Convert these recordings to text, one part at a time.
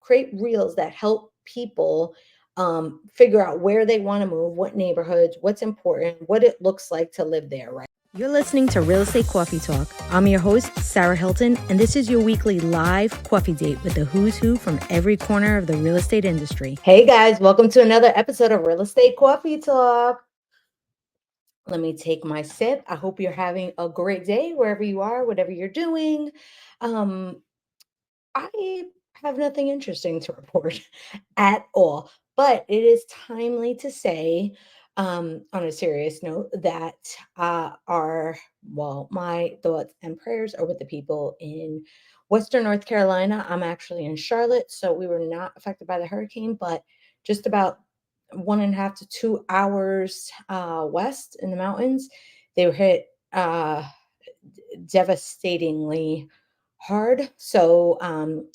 create reels that help people figure out where they want to move, what neighborhoods, what's important, what it looks like to live there, right? You're listening to Real Estate Coffee Talk. I'm your host, Sarah Hilton, and this is your weekly live coffee date with the who's who from every corner of the real estate industry. Hey guys, welcome to another episode of Real Estate Coffee Talk. Let me take my sip. I hope you're having a great day wherever you are, whatever you're doing. Um, I have nothing interesting to report at all, but it is timely to say, on a serious note, that my thoughts and prayers are with the people in Western North Carolina. I'm actually in Charlotte, so we were not affected by the hurricane, but just about 1.5 to 2 hours west in the mountains, they were hit devastatingly hard. So,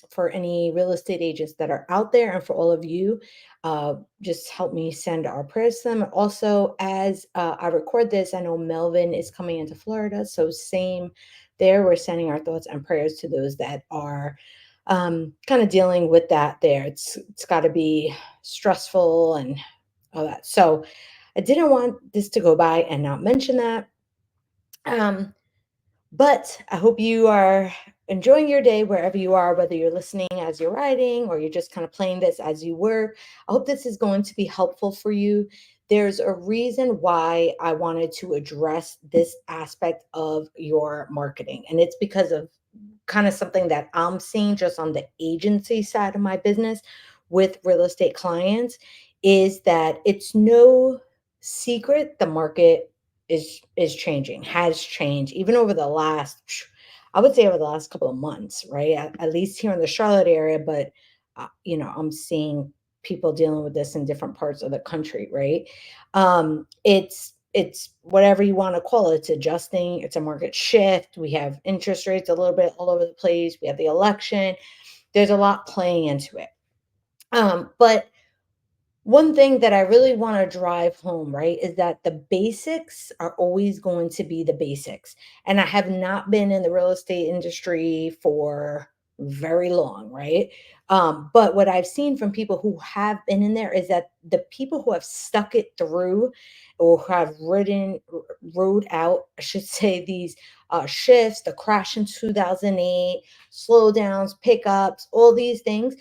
for any real estate agents that are out there, and for all of you, just help me send our prayers to them. Also, as I record this, I know Melvin is coming into Florida, so same there. We're sending our thoughts and prayers to those that are kind of dealing with that. There, it's got to be stressful and all that. So, I didn't want this to go by and not mention that. Um, but I hope you are enjoying your day wherever you are, whether you're listening as you're riding or you're just kind of playing this as you work. I hope this is going to be helpful for you. There's a reason why I wanted to address this aspect of your marketing, and it's because of kind of something that I'm seeing just on the agency side of my business with real estate clients, is that it's no secret the market is changing, has changed even over the last, I would say over the last couple of months, right? At least here in the Charlotte area, but I'm seeing people dealing with this in different parts of the country, right? It's whatever you want to call it. It's adjusting. It's a market shift. We have interest rates a little bit all over the place. We have the election. There's a lot playing into it. But one thing that I really want to drive home, right, is that the basics are always going to be the basics. And I have not been in the real estate industry for very long, right? But what I've seen from people who have been in there is that the people who have stuck it through, or who have rode out, I should say, these shifts, the crash in 2008, slowdowns, pickups, all these things,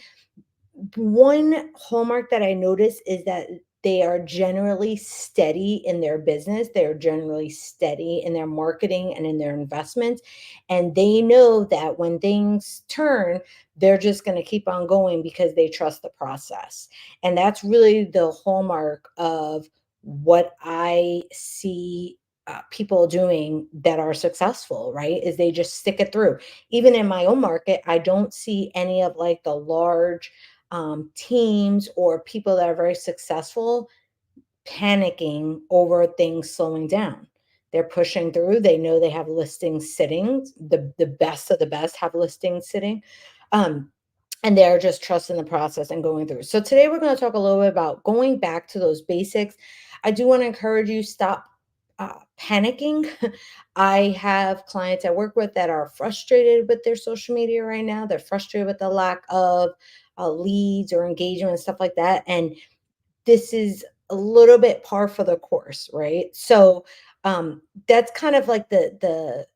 one hallmark that I notice is that they are generally steady in their business. They're generally steady in their marketing and in their investments. And they know that when things turn, they're just going to keep on going because they trust the process. And that's really the hallmark of what I see people doing that are successful, right? Is they just stick it through. Even in my own market, I don't see any of like the large teams or people that are very successful panicking over things slowing down. They're pushing through. They know they have listings sitting. The best of the best have listings sitting. Um, and they're just trusting the process and going through. So today we're going to talk a little bit about going back to those basics. I do want to encourage you, stop panicking. I have clients I work with that are frustrated with their social media right now. They're frustrated with the lack of leads or engagement and stuff like that. And this is a little bit par for the course, right? So that's kind of like the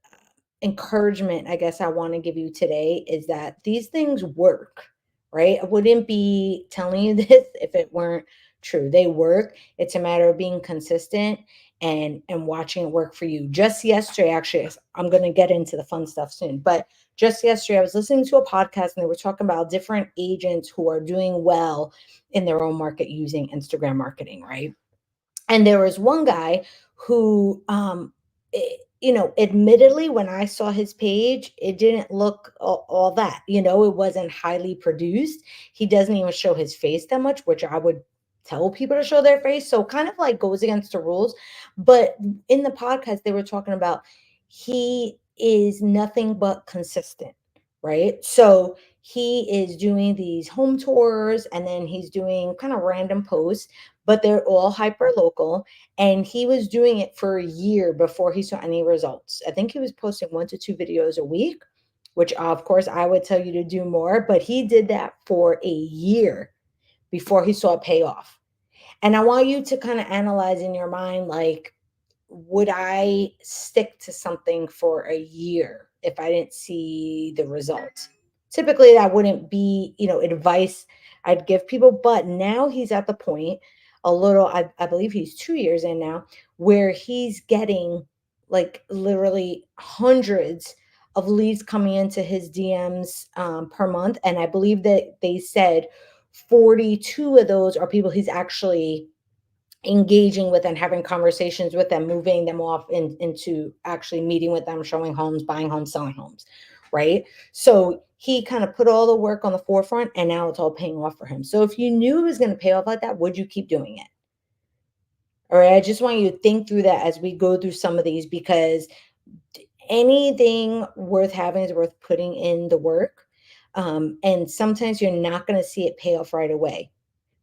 encouragement, I guess, I want to give you today, is that these things work, right? I wouldn't be telling you this if it weren't true. They work. It's a matter of being consistent and watching it work for you. Just yesterday, actually, I'm going to get into the fun stuff soon, but just yesterday I was listening to a podcast and they were talking about different agents who are doing well in their own market using Instagram marketing, right? And there was one guy who, admittedly, when I saw his page, it didn't look all that, it wasn't highly produced. He doesn't even show his face that much, which I would tell people to show their face. So kind of like goes against the rules. But in the podcast, they were talking about he is nothing but consistent, right? So he is doing these home tours and then he's doing kind of random posts, but they're all hyper local. And he was doing it for a year before he saw any results. I think he was posting 1 to 2 videos a week. which of course I would tell you to do more, but he did that for a year before he saw it pay off. And I want you to kind of analyze in your mind, like, would I stick to something for a year if I didn't see the result? Typically, that wouldn't be, advice I'd give people. But now he's at the point, I believe he's 2 years in now, where he's getting like literally hundreds of leads coming into his DMs per month. And I believe that they said 42 of those are people he's actually engaging with and having conversations with them, moving them off into actually meeting with them, showing homes, buying homes, selling homes, right? So he kind of put all the work on the forefront and now it's all paying off for him. So if you knew it was going to pay off like that, would you keep doing it? All right. I just want you to think through that as we go through some of these, because anything worth having is worth putting in the work. And sometimes you're not going to see it pay off right away,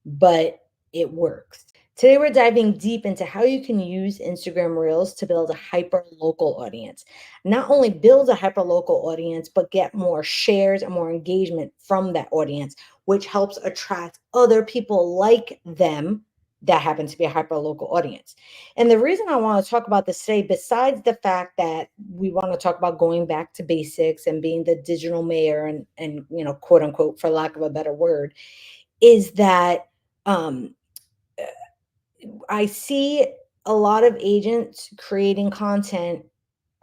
but it works. Today, we're diving deep into how you can use Instagram Reels to build a hyper local audience. Not only build a hyper local audience, but get more shares and more engagement from that audience, which helps attract other people like them that happen to be a hyper local audience. And the reason I want to talk about this today, besides the fact that we want to talk about going back to basics and being the digital mayor and quote unquote, for lack of a better word, is that um, I see a lot of agents creating content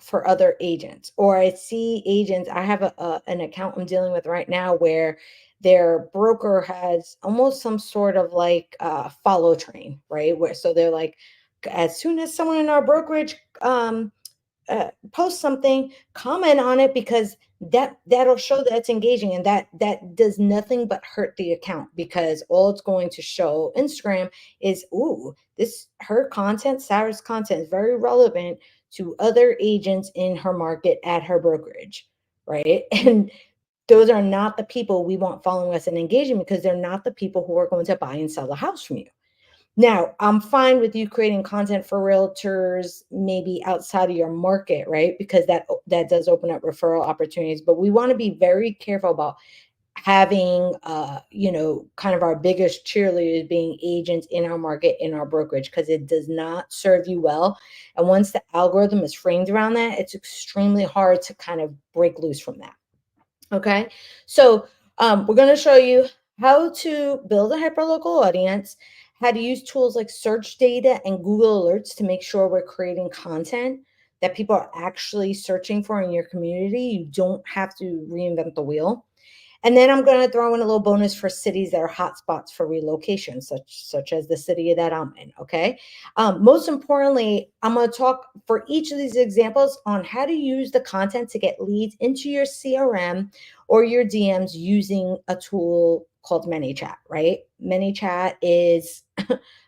for other agents, or I see agents. I have an account I'm dealing with right now where their broker has almost some sort of like follow train, right? Where so they're like, as soon as someone in our brokerage post something, comment on it, because that'll show that it's engaging, and that does nothing but hurt the account, because all it's going to show Instagram is, ooh, this her content, Sarah's content, is very relevant to other agents in her market at her brokerage, right? And those are not the people we want following us and engaging, because they're not the people who are going to buy and sell a house from you. Now, I'm fine with you creating content for realtors, maybe outside of your market, right? Because that does open up referral opportunities. But we want to be very careful about having, kind of our biggest cheerleaders being agents in our market, in our brokerage, because it does not serve you well. And once the algorithm is framed around that, it's extremely hard to kind of break loose from that. Okay, so we're going to show you how to build a hyperlocal audience, how to use tools like search data and Google Alerts to make sure we're creating content that people are actually searching for in your community. You don't have to reinvent the wheel. And then I'm going to throw in a little bonus for cities that are hotspots for relocation, such as the city that I'm in. Okay. Most importantly, I'm going to talk for each of these examples on how to use the content to get leads into your CRM or your DMs using a tool called ManyChat. Right? ManyChat is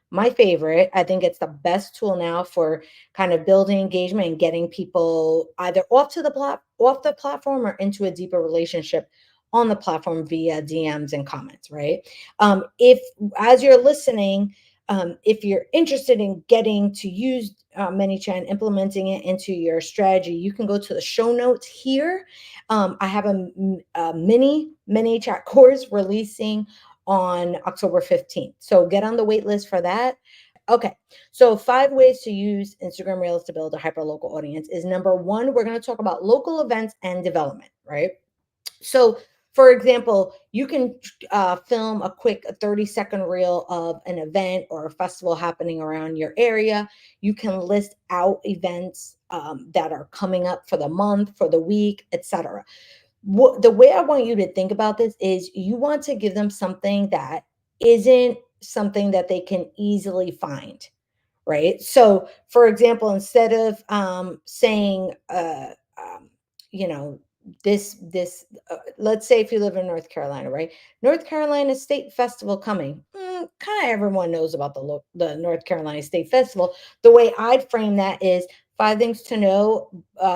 my favorite. I think it's the best tool now for kind of building engagement and getting people either off the platform or into a deeper relationship on the platform via DMs and comments, right? If as you're listening, if you're interested in getting to use ManyChat and implementing it into your strategy, you can go to the show notes here. I have a mini ManyChat course releasing on October 15th. So get on the wait list for that. Okay, so 5 ways to use Instagram Reels to build a hyperlocal audience is number one, we're going to talk about local events and development, right? So, for example, you can film a quick 30-second reel of an event or a festival happening around your area. You can list out events that are coming up for the month, for the week, etc. The way I want you to think about this is you want to give them something that isn't something that they can easily find, right? So, for example, instead of saying, you know, let's say if you live in North Carolina, right? North Carolina State Festival coming. Kind of everyone knows about the North Carolina State Festival. The way I'd frame that is 5 things to know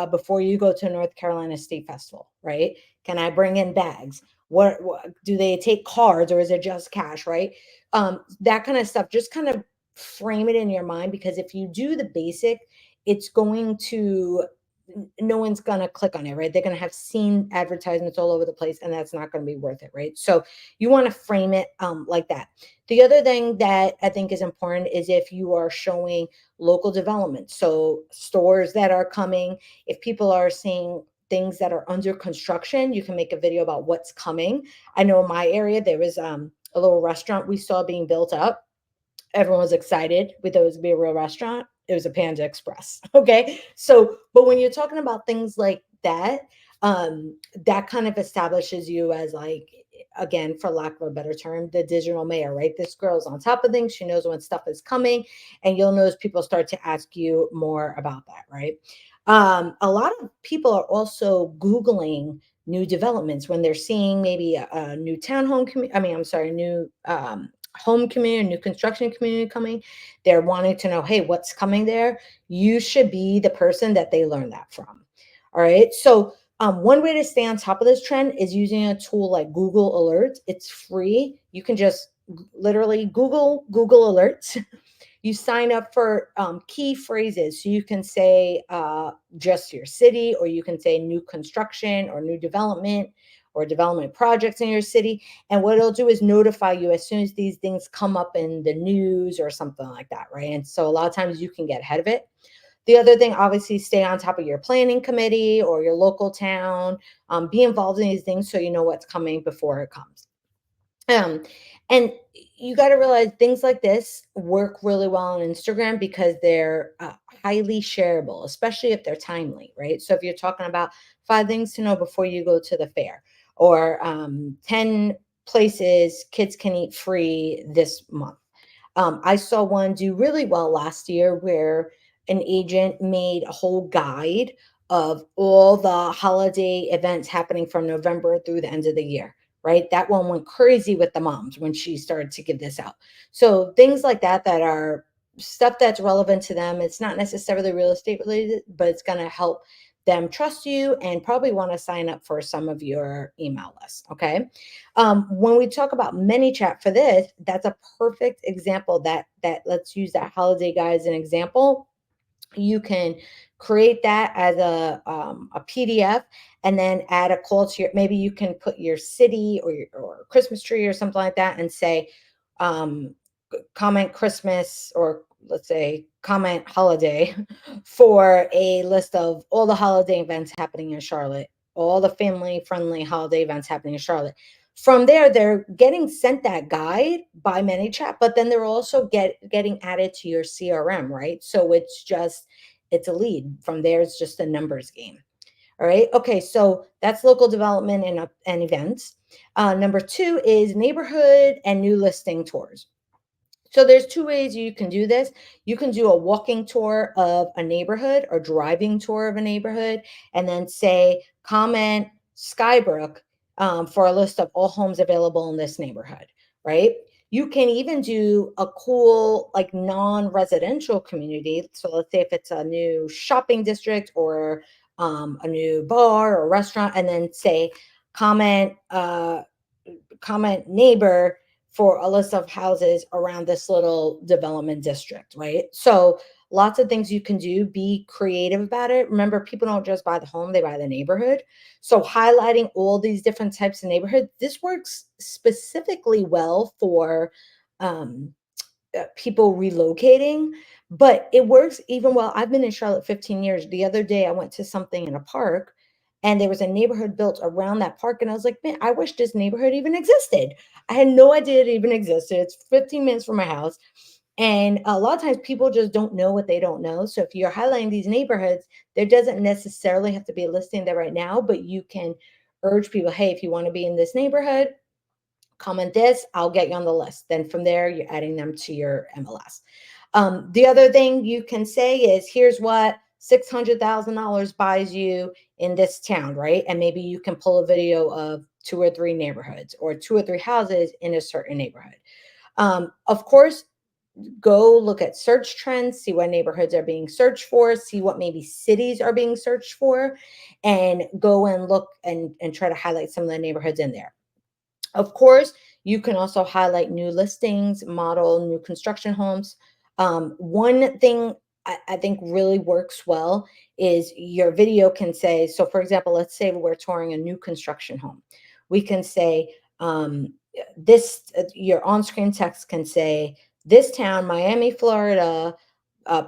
before you go to North Carolina State Festival, right? Can I bring in bags? What do they take cards or is it just cash, right? That kind of stuff. Just kind of frame it in your mind, because if you do the basic, it's going to no one's going to click on it, right? They're going to have seen advertisements all over the place, and that's not going to be worth it, right? So you want to frame it like that. The other thing that I think is important is if you are showing local development, so stores that are coming, if people are seeing things that are under construction, you can make a video about what's coming. I know in my area there was a little restaurant we saw being built up. Everyone was excited. We thought it was gonna be a real restaurant. It was a Panda Express. Okay. So, but when you're talking about things like that, that kind of establishes you as like, again, for lack of a better term, the digital mayor, right? This girl's on top of things. She knows when stuff is coming, and you'll notice people start to ask you more about that, right? A lot of people are also Googling new developments when they're seeing maybe a new townhome community. I mean, I'm sorry, new home community, new construction community coming. They're wanting to know, hey, what's coming there? You should be the person that they learn that from. All right. So one way to stay on top of this trend is using a tool like Google Alerts. It's free. You can just literally Google Alerts. You sign up for key phrases. So you can say just your city, or you can say new construction or new development or development projects in your city. And what it'll do is notify you as soon as these things come up in the news or something like that, right? And so a lot of times you can get ahead of it. The other thing, obviously, stay on top of your planning committee or your local town. Be involved in these things so you know what's coming before it comes. Um, and you got to realize things like this work really well on Instagram because they're highly shareable, especially if they're timely, right? So if you're talking about 5 things to know before you go to the fair, or 10 places kids can eat free this month. I saw one do really well last year where an agent made a whole guide of all the holiday events happening from November through the end of the year, right? That one went crazy with the moms when she started to give this out. So things like that, that are stuff that's relevant to them. It's not necessarily real estate related, but it's going to help them trust you and probably want to sign up for some of your email lists. Okay. When we talk about ManyChat for this, that's a perfect example that let's use that holiday guide as an example. You can create that as a PDF and then add a call to your, maybe you can put your city or Christmas tree or something like that and say, um, comment Christmas, or let's say comment holiday for a list of all the holiday events happening in Charlotte, all the family friendly holiday events happening in Charlotte. From there, they're getting sent that guide by ManyChat, but then they're also getting added to your CRM, right? So it's a lead. From there, it's just a numbers game. All right. Okay. So that's local development and events. Number two is neighborhood and new listing tours. So there's two ways you can do this. You can do a walking tour of a neighborhood or driving tour of a neighborhood, and then say, comment Skybrook for a list of all homes available in this neighborhood, right? You can even do a cool, like non-residential community. So let's say if it's a new shopping district or a new bar or restaurant, and then say, comment, comment neighbor for a list of houses around this little development district, right? So lots of things you can do. Be creative about it. Remember, people don't just buy the home, they buy the neighborhood. So highlighting all these different types of neighborhoods, this works specifically well for um, people relocating, but it works even well. I've been in Charlotte 15 years. The other day I went to something in a park, and there was a neighborhood built around that park, and I was like, man, I wish this neighborhood even existed. I had no idea it even existed. It's 15 minutes from my house. And a lot of times people just don't know what they don't know. So if you're highlighting these neighborhoods, there doesn't necessarily have to be a listing there right now, but you can urge people, hey, if you want to be in this neighborhood, comment this, I'll get you on the list. Then from there, you're adding them to your MLS. The other thing you can say is, here's what $600,000 buys you in this town, right? And maybe you can pull a video of 2 or 3 neighborhoods or 2 or 3 houses in a certain neighborhood. Of course, go look at search trends, see what neighborhoods are being searched for, see what maybe cities are being searched for, and go and look and try to highlight some of the neighborhoods in there. Of course, you can also highlight new listings, model new construction homes. One thing I think really works well is your video can say, so for example, let's say we're touring a new construction home. We can say, your on-screen text can say, this town, Miami, Florida,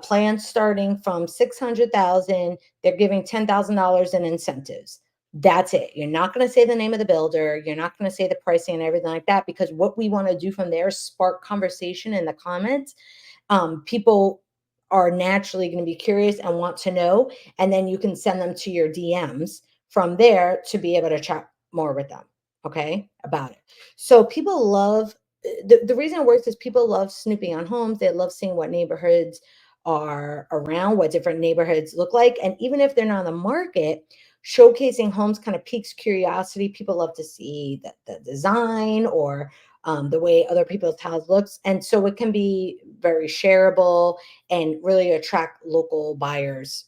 plans starting from 600,000, they're giving $10,000 in incentives. That's it. You're not going to say the name of the builder. You're not going to say the pricing and everything like that, because what we want to do from there is spark conversation in the comments. People are naturally going to be curious and want to know, and then you can send them to your DMs from there to be able to chat more with them, okay, about it. So people love the reason it works is people love snooping on homes. They love seeing what neighborhoods are around, what different neighborhoods look like. And even if they're not on the market, showcasing homes kind of piques curiosity. People love to see the design or the way other people's house looks. And so it can be very shareable and really attract local buyers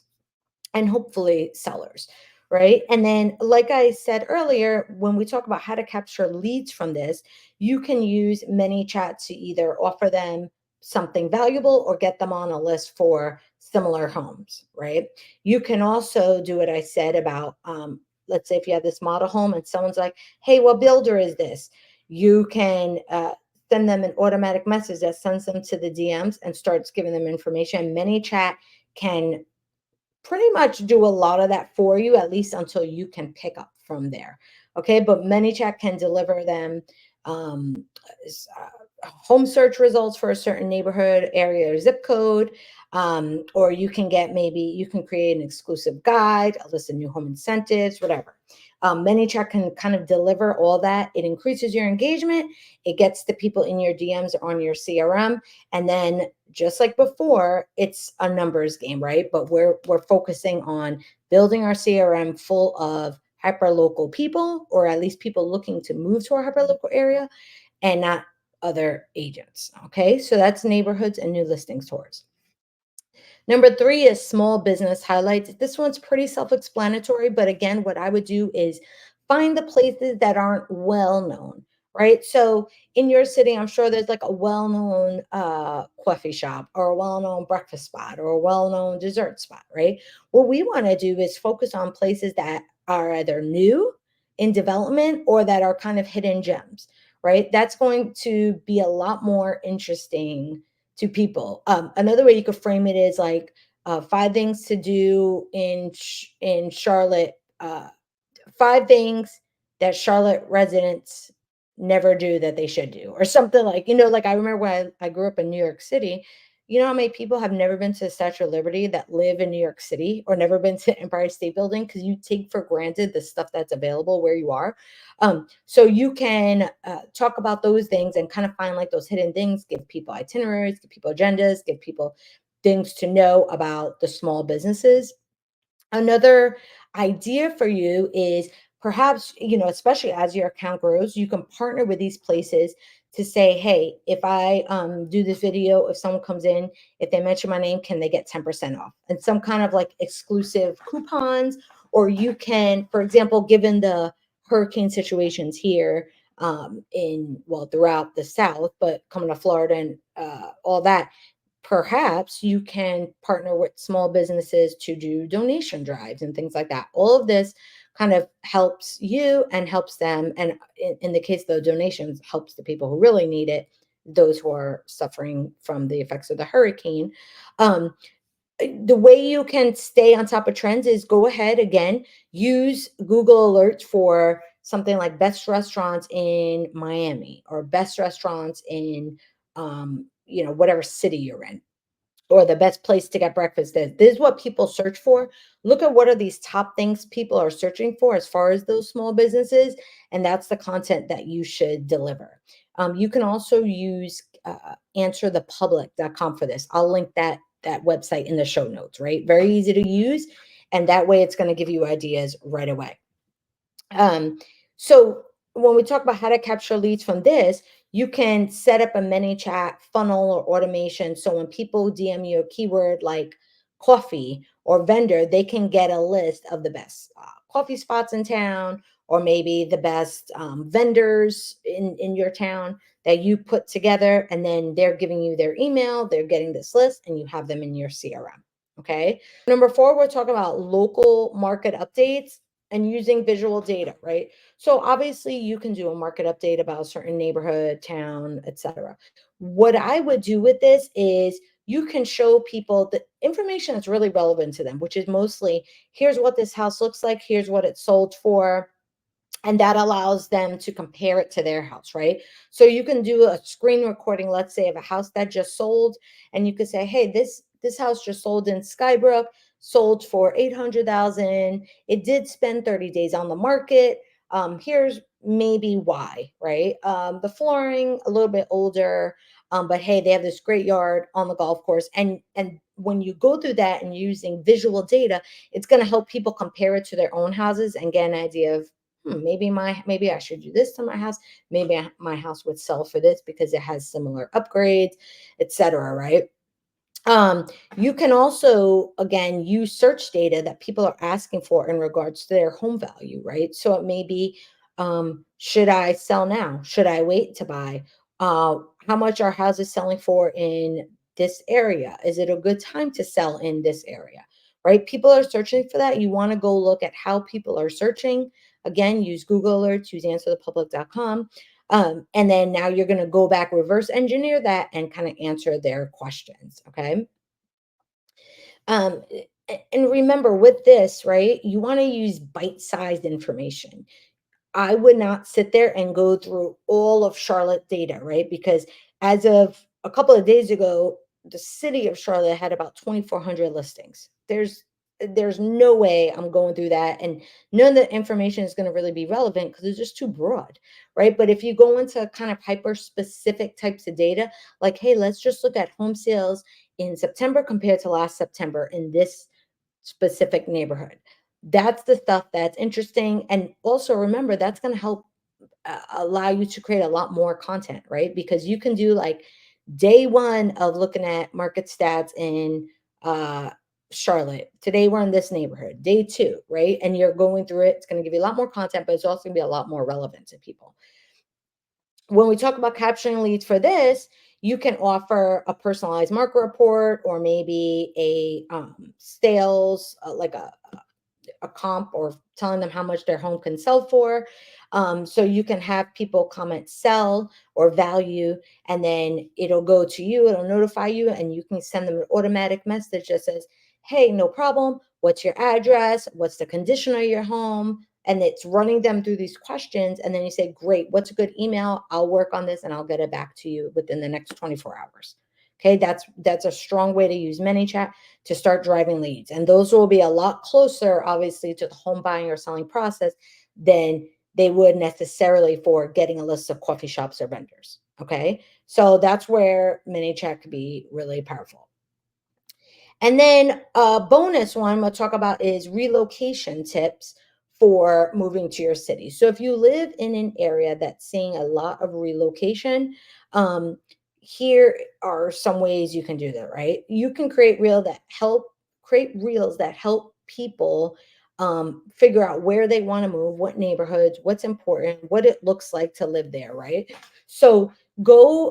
and hopefully sellers, right? And then, like I said earlier, when we talk about how to capture leads from this, you can use ManyChat to either offer them something valuable or get them on a list for similar homes, right? You can also do what I said about, let's say if you have this model home and someone's like, hey, what builder is this? You can send them an automatic message that sends them to the DMs and starts giving them information. ManyChat can pretty much do a lot of that for you, at least until you can pick up from there. Okay, but ManyChat can deliver them um, home search results for a certain neighborhood, area, or zip code. Or you can get, maybe you can create an exclusive guide, a list of new home incentives, whatever. ManyChat can kind of deliver all that. It increases your engagement. It gets the people in your DMs on your CRM, and then just like before, it's a numbers game, right? But we're focusing on building our CRM full of hyperlocal people, or at least people looking to move to our hyperlocal area, and not other agents. Okay, so that's neighborhoods and new listings tours. Number three is small business highlights. This one's pretty self-explanatory, but again, what I would do is find the places that aren't well known, right? So in your city, I'm sure there's like a well-known coffee shop or a well-known breakfast spot or a well-known dessert spot, right? What we want to do is focus on places that are either new in development or that are kind of hidden gems, right? That's going to be a lot more interesting to people. Another way you could frame it is like five things to do in Charlotte. 5 things that Charlotte residents never do that they should do, or something like, like I remember when I grew up in New York City. You know how many people have never been to the Statue of Liberty that live in New York City, or never been to Empire State Building, because you take for granted the stuff that's available where you are. So you can talk about those things and kind of find like those hidden things, give people itineraries, give people agendas, give people things to know about the small businesses. Another idea for you is perhaps, especially as your account grows, you can partner with these places to say, hey, if I do this video, if someone comes in, if they mention my name, can they get 10% off? And some kind of like exclusive coupons. Or you can, for example, given the hurricane situations here throughout the South, but coming to Florida and all that, perhaps you can partner with small businesses to do donation drives and things like that. All of this kind of helps you and helps them. And in the case of the donations, helps the people who really need it, those who are suffering from the effects of the hurricane. Um, the way you can stay on top of trends is go ahead again, use Google Alerts for something like best restaurants in Miami or best restaurants in whatever city you're in, or the best place to get breakfast is. This is what people search for. Look at what are these top things people are searching for as far as those small businesses, and that's the content that you should deliver. You can also use answerthepublic.com for this. I'll link that website in the show notes, right? Very easy to use, and that way it's going to give you ideas right away. So when we talk about how to capture leads from this, you can set up a ManyChat funnel or automation. So when people DM you a keyword like coffee or vendor, they can get a list of the best coffee spots in town, or maybe the best vendors in your town. that you put together, and then they're giving you their email, they're getting this list, and you have them in your CRM. Okay. Number four, we're talking about local market updates and using visual data, right? So obviously you can do a market update about a certain neighborhood, town, etc. What I would do with this is you can show people the information that's really relevant to them, which is mostly here's what this house looks like, here's what it sold for, and that allows them to compare it to their house, right? So you can do a screen recording, let's say, of a house that just sold, and you could say, hey, this house just sold in Skybrook, sold for 800,000. It did spend 30 days on the market. Here's maybe why, right? The flooring a little bit older, but hey, they have this great yard on the golf course, and when you go through that and using visual data, it's going to help people compare it to their own houses and get an idea of, maybe I should do this to my house. Maybe my house would sell for this because it has similar upgrades, etc. Right? Um, you can also, again, use search data that people are asking for in regards to their home value, right? So it may be, should I sell now? Should I wait to buy? How much are houses selling for in this area? Is it a good time to sell in this area? Right? People are searching for that. You want to go look at how people are searching. Again, use Google Alerts, use answerthepublic.com. And then now you're going to go back, reverse engineer that, and kind of answer their questions. Okay. Um, and remember with this, right, you want to use bite sized information. I would not sit there and go through all of Charlotte data, right? Because as of a couple of days ago, the city of Charlotte had about 2,400 listings. There's no way I'm going through that, and none of the information is going to really be relevant because it's just too broad, right? But if you go into kind of hyper specific types of data, like, hey, let's just look at home sales in September compared to last September in this specific neighborhood. That's the stuff that's interesting. And also remember, that's going to help allow you to create a lot more content, right? Because you can do like day one of looking at market stats in uh, Charlotte. Today we're in this neighborhood. Day two, right? And you're going through it. It's going to give you a lot more content, but it's also going to be a lot more relevant to people. When we talk about capturing leads for this, you can offer a personalized market report or maybe a sales, like a comp, or telling them how much their home can sell for. So you can have people comment sell or value, and then it'll go to you, it'll notify you, and you can send them an automatic message that says, hey, no problem. What's your address? What's the condition of your home? And it's running them through these questions. And then you say, great, what's a good email? I'll work on this and I'll get it back to you within the next 24 hours. Okay, that's a strong way to use ManyChat to start driving leads. And those will be a lot closer, obviously, to the home buying or selling process than they would necessarily for getting a list of coffee shops or vendors. Okay, so that's where ManyChat could be really powerful. And then a bonus one we'll talk about is relocation tips for moving to your city. So if you live in an area that's seeing a lot of relocation, um, here are some ways you can do that, right? You can create reels that help people figure out where they want to move, what neighborhoods, what's important, what it looks like to live there, right? So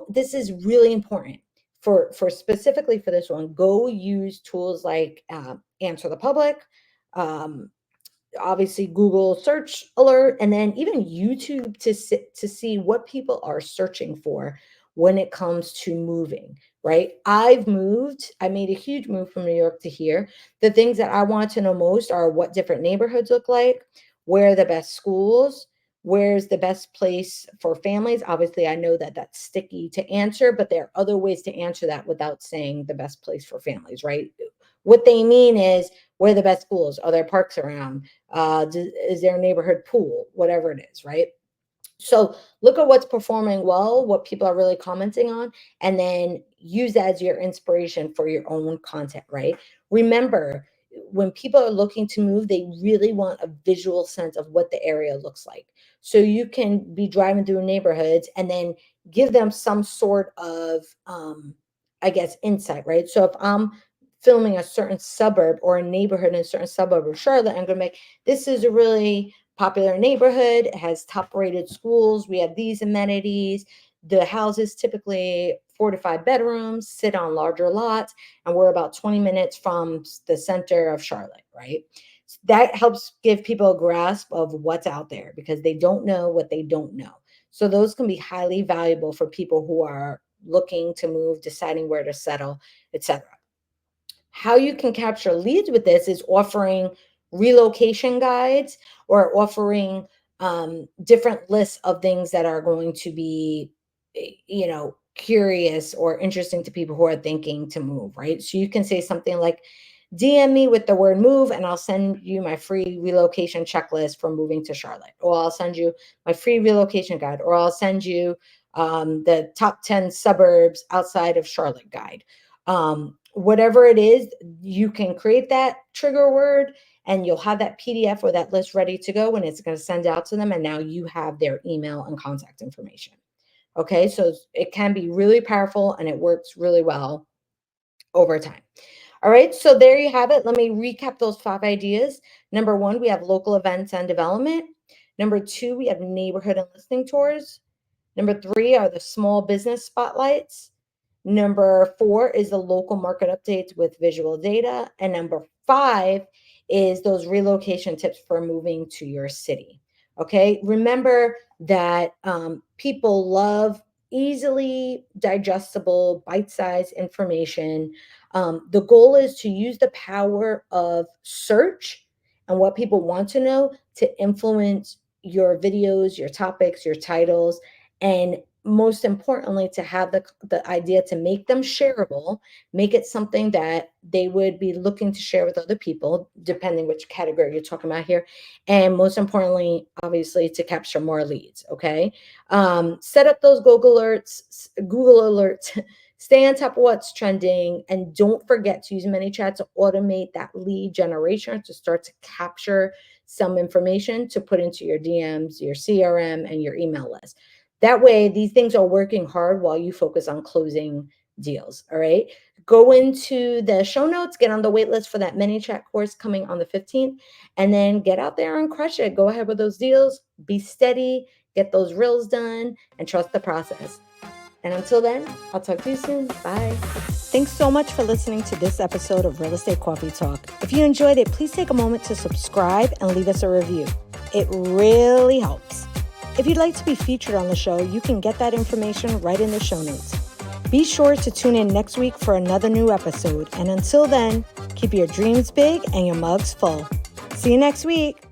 this is really important for specifically for this one. Go use tools like Answer the Public, um, obviously Google search alert, and then even YouTube to see what people are searching for when it comes to moving, right? I made a huge move from New York to here. The things that I want to know most are what different neighborhoods look like, where are the best schools, where's the best place for families. Obviously I know that that's sticky to answer, but there are other ways to answer that without saying the best place for families, right? What they mean is, where are the best schools? Are there parks around? Is there a neighborhood pool? Whatever it is, right? So look at what's performing well, what people are really commenting on, and then use that as your inspiration for your own content, right? Remember, when people are looking to move, they really want a visual sense of what the area looks like. So you can be driving through neighborhoods and then give them some sort of, I guess, insight, right? So if I'm filming a certain suburb or a neighborhood in a certain suburb of Charlotte, I'm going to make, this is a really popular neighborhood. It has top rated schools. We have these amenities. The houses typically 4 to 5 bedrooms, sit on larger lots, and we're about 20 minutes from the center of Charlotte, right? That helps give people a grasp of what's out there because they don't know what they don't know. So those can be highly valuable for people who are looking to move, deciding where to settle, etc. How you can capture leads with this is offering relocation guides or offering different lists of things that are going to be, curious or interesting to people who are thinking to move, right? So you can say something like, DM me with the word move, and I'll send you my free relocation checklist for moving to Charlotte, or I'll send you my free relocation guide, or I'll send you the top 10 suburbs outside of Charlotte guide. Whatever it is, you can create that trigger word and you'll have that PDF or that list ready to go when it's going to send out to them. And now you have their email and contact information. Okay, so it can be really powerful and it works really well over time. All right, so there you have it. Let me recap those 5 ideas. Number 1, we have local events and development. Number 2, we have neighborhood and listening tours. Number 3 are the small business spotlights. Number 4 is the local market updates with visual data. And number 5 is those relocation tips for moving to your city. Okay, remember that people love easily digestible, bite-sized information. The goal is to use the power of search and what people want to know to influence your videos, your topics, your titles, and most importantly, to have the idea to make them shareable, make it something that they would be looking to share with other people, depending which category you're talking about here. And most importantly, obviously, to capture more leads. Okay. Set up those Google alerts, stay on top of what's trending, and don't forget to use ManyChat to automate that lead generation to start to capture some information to put into your DMs, your CRM, and your email list. That way, these things are working hard while you focus on closing deals. All right. Go into the show notes, get on the wait list for that ManyChat course coming on the 15th, and then get out there and crush it. Go ahead with those deals, be steady, get those reels done, and trust the process. And until then, I'll talk to you soon. Bye. Thanks so much for listening to this episode of Real Estate Coffee Talk. If you enjoyed it, please take a moment to subscribe and leave us a review. It really helps. If you'd like to be featured on the show, you can get that information right in the show notes. Be sure to tune in next week for another new episode. And until then, keep your dreams big and your mugs full. See you next week.